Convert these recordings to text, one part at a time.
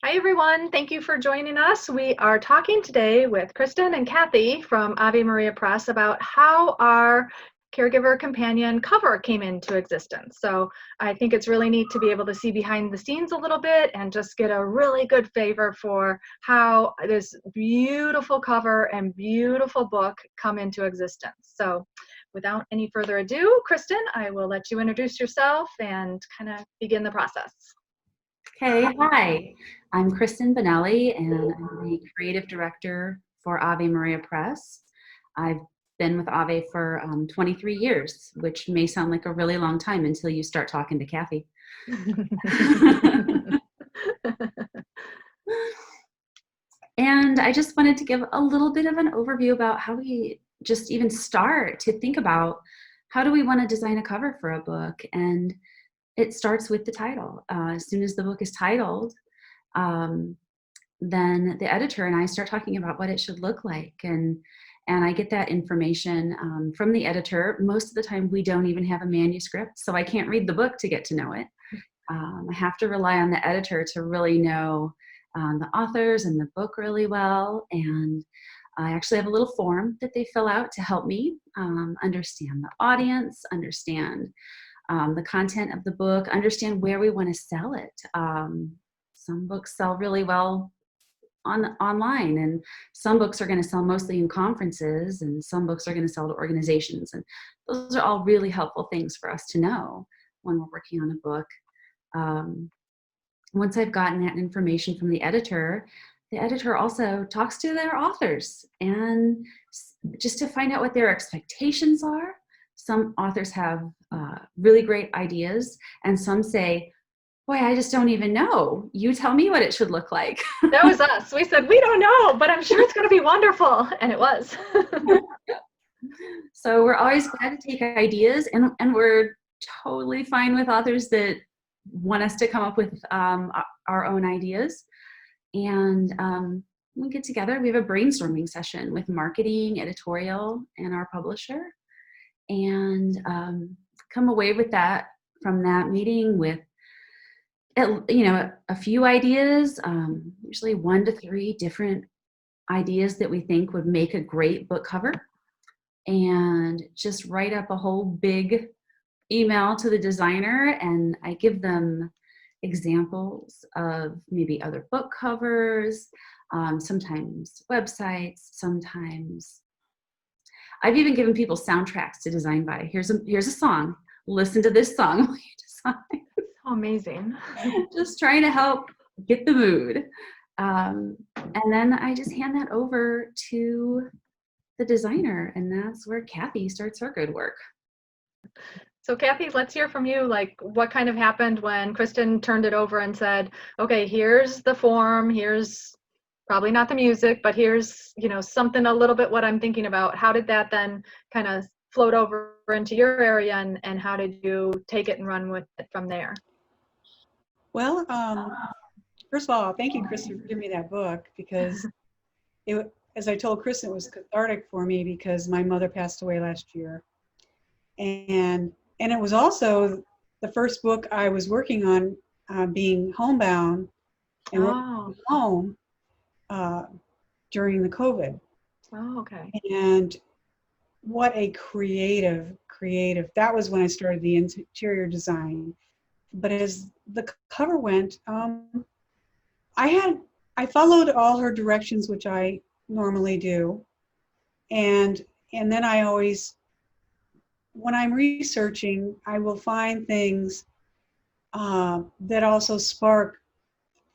Hi, everyone. Thank you for joining us. We are talking today with Kristen and Kathy from Ave Maria Press about how our caregiver companion cover came into existence. So I think it's really neat to be able to see behind the scenes a little bit and just get a really good flavor for how this beautiful cover and beautiful book come into existence. So without any further ado, Kristen, I will let you introduce yourself and kind of begin the process. Okay, hi. I'm Kristen Benelli, and I'm the creative director for Ave Maria Press. I've been with Ave for 23 years, which may sound like a really long time until you start talking to Kathy. And I just wanted to give a little bit of an overview about how we just even start to think about how do we want to design a cover for a book. And it starts with the title. As soon as the book is titled, then the editor and I start talking about what it should look like. And I get that information from the editor. Most of the time, we don't even have a manuscript, so I can't read the book to get to know it. I have to rely on the editor to really know the authors and the book really well. And I actually have a little form that they fill out to help me understand the audience, understand the content of the book, understand where we want to sell it. Some books sell really well online, and some books are going to sell mostly in conferences, and some books are going to sell to organizations. And those are all really helpful things for us to know when we're working on a book. Once I've gotten that information from the editor also talks to their authors and just to find out what their expectations are. Some authors have really great ideas, and some say, boy, I just don't even know. You tell me what it should look like. That was us. We said, we don't know, but I'm sure it's going to be wonderful. And it was. So we're always glad to take ideas, and we're totally fine with authors that want us to come up with our own ideas. And we get together, we have a brainstorming session with marketing, editorial, and our publisher, and come away with that from that meeting with a few ideas, usually 1 to 3 different ideas that we think would make a great book cover, and just write up a whole big email to the designer. And I give them examples of maybe other book covers, sometimes websites, sometimes I've even given people soundtracks to design by. Here's a song. Listen to this song while you design. Amazing. Just trying to help get the mood. And then I just hand that over to the designer, and that's where Kathy starts her good work. So Kathy, let's hear from you. Like, what kind of happened when Kristen turned it over and said, okay, here's the form, here's probably not the music, but here's, something a little bit what I'm thinking about. How did that then kind of float over into your area, and how did you take it and run with it from there? Well, first of all, thank you, Kristen, for giving me that book, because as I told Kristen, it was cathartic for me because my mother passed away last year. And it was also the first book I was working on, being homebound and working from home during the COVID. Oh, okay. And what a creative, that was when I started the interior design. But as the cover went, I followed all her directions, which I normally do. And then I always, when I'm researching, I will find things that also spark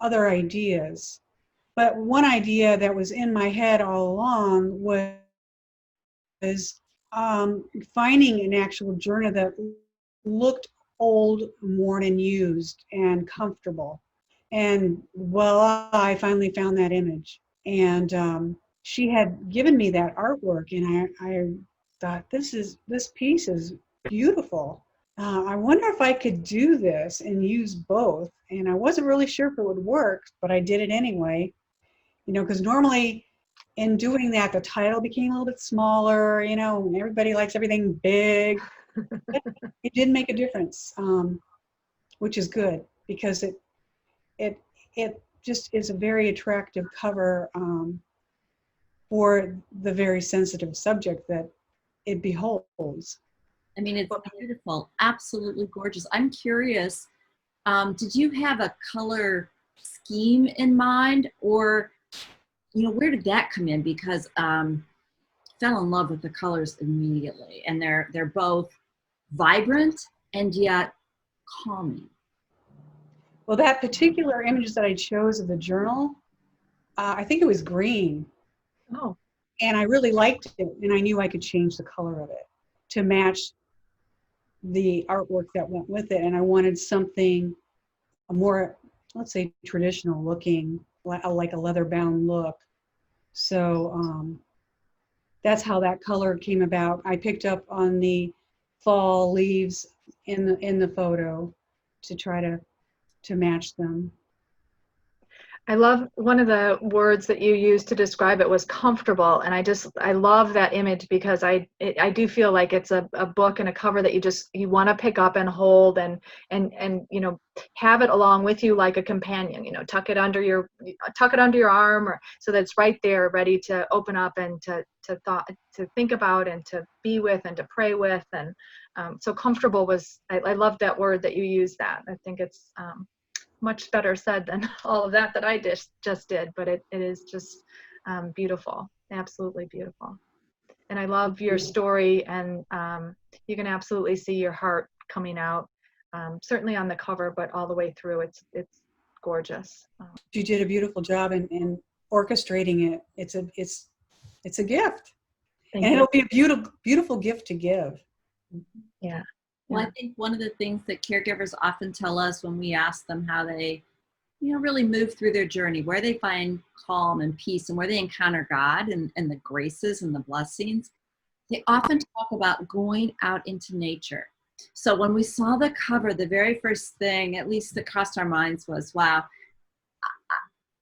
other ideas. But one idea that was in my head all along was finding an actual journal that looked old, worn, and used, and comfortable. And well, I finally found that image. And she had given me that artwork, and I thought, this piece is beautiful. I wonder if I could do this and use both. And I wasn't really sure if it would work, but I did it anyway. Because normally in doing that, the title became a little bit smaller. Everybody likes everything big. It did make a difference, which is good, because it just is a very attractive cover for the very sensitive subject that it beholds. I mean, it's beautiful, absolutely gorgeous. I'm curious, did you have a color scheme in mind, or, where did that come in? Because fell in love with the colors immediately, and they're both vibrant and yet calming. Well, that particular image that I chose of the journal, I think it was green. Oh. And I really liked it, and I knew I could change the color of it to match the artwork that went with it. And I wanted something more, let's say, traditional looking, like a leather-bound look. So that's how that color came about. I picked up on the fall leaves in the photo to try to match them. I love one of the words that you used to describe it was comfortable, and I love that image because I do feel like it's a book and a cover that you want to pick up and hold and have it along with you like a companion. Tuck it under your arm, or so that it's right there ready to open up and to think about and to be with and to pray with. And so comfortable was, I love that word that you used. That I think it's much better said than all of that I just did, but it is just beautiful, absolutely beautiful. And I love your story, and you can absolutely see your heart coming out, certainly on the cover, but all the way through. It's gorgeous. You did a beautiful job in orchestrating it. It's a gift, and it'll be a beautiful gift to give. Yeah. Well, I think one of the things that caregivers often tell us when we ask them how they, really move through their journey, where they find calm and peace and where they encounter God and the graces and the blessings, they often talk about going out into nature. So when we saw the cover, the very first thing, at least that crossed our minds, was, wow,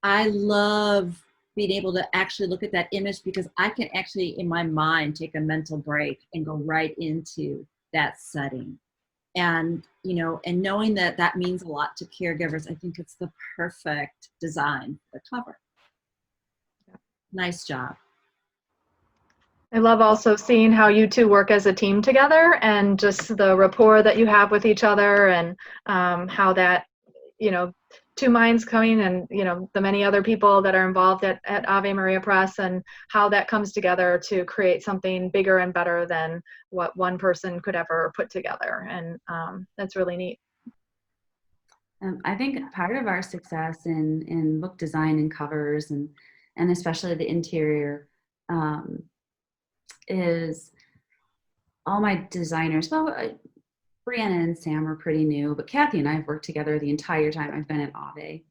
I love being able to actually look at that image, because I can actually, in my mind, take a mental break and go right into that setting. And, and knowing that that means a lot to caregivers, I think it's the perfect design for the cover. Nice job. I love also seeing how you two work as a team together, and just the rapport that you have with each other, and how that, two minds coming, and the many other people that are involved at Ave Maria Press, and how that comes together to create something bigger and better than what one person could ever put together. And that's really neat. I think part of our success in book design and covers, and especially the interior, is all my designers. Well, Brianna and Sam are pretty new, but Kathy and I have worked together the entire time I've been at Ave.